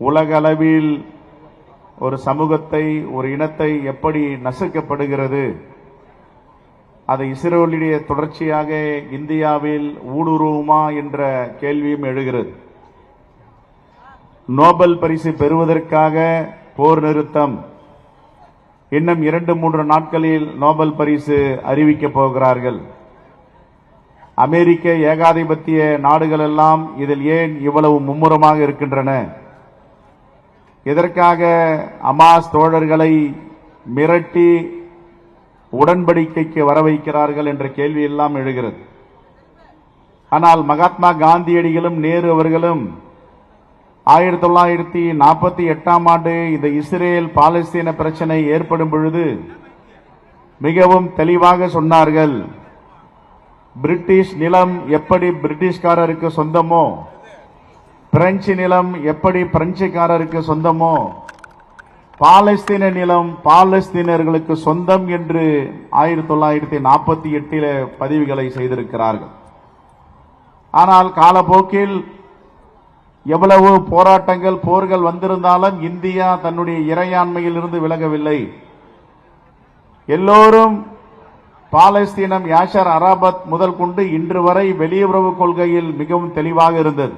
உலக அளவில் ஒரு சமூகத்தை, ஒரு இனத்தை எப்படி நசுக்கப்படுகிறது, அதை இஸ்ரேலுடைய தொடர்ச்சியாக இந்தியாவில் ஊடுருவுமா என்ற கேள்வியும் எழுகிறது. நோபல் பரிசு பெறுவதற்காக போர் நிறுத்தம், இன்னும் 2-3 நாட்களில் நோபல் பரிசு அறிவிக்கப் போகிறார்கள். அமெரிக்க ஏகாதிபத்திய நாடுகள் எல்லாம் இதில் ஏன் இவ்வளவு மும்முரமாக இருக்கின்றன? இதற்காக ஹமாஸ் தோழர்களை மிரட்டி உடன்படிக்கைக்கு வர வைக்கிறார்கள் என்ற கேள்வி எல்லாம் எழுகிறது. ஆனால் மகாத்மா காந்தியடிகளும் நேரு அவர்களும் 1948ஆம் ஆண்டு இந்த இஸ்ரேல் பாலஸ்தீன பிரச்சனை ஏற்படும் பொழுது மிகவும் தெளிவாக சொன்னார்கள், பிரிட்டிஷ் நிலம் எப்படி பிரிட்டிஷ்காரருக்கு சொந்தமோ, பிரெஞ்சு நிலம் எப்படி பிரெஞ்சுக்காரருக்கு சொந்தமோ, பாலஸ்தீன நிலம் பாலஸ்தீனர்களுக்கு சொந்தம் என்று 1948 பதிவுகளை செய்திருக்கிறார்கள். ஆனால் காலப்போக்கில் எவ்வளவு போராட்டங்கள், போர்கள் வந்திருந்தாலும் இந்தியா தன்னுடைய இறையாண்மையில் இருந்து விலகவில்லை. எல்லோரும் பாலஸ்தீனம் யாஷர் அரபாத் முதல் கொண்டு இன்று வரை வெளியுறவு கொள்கையில் மிகவும் தெளிவாக இருந்தது.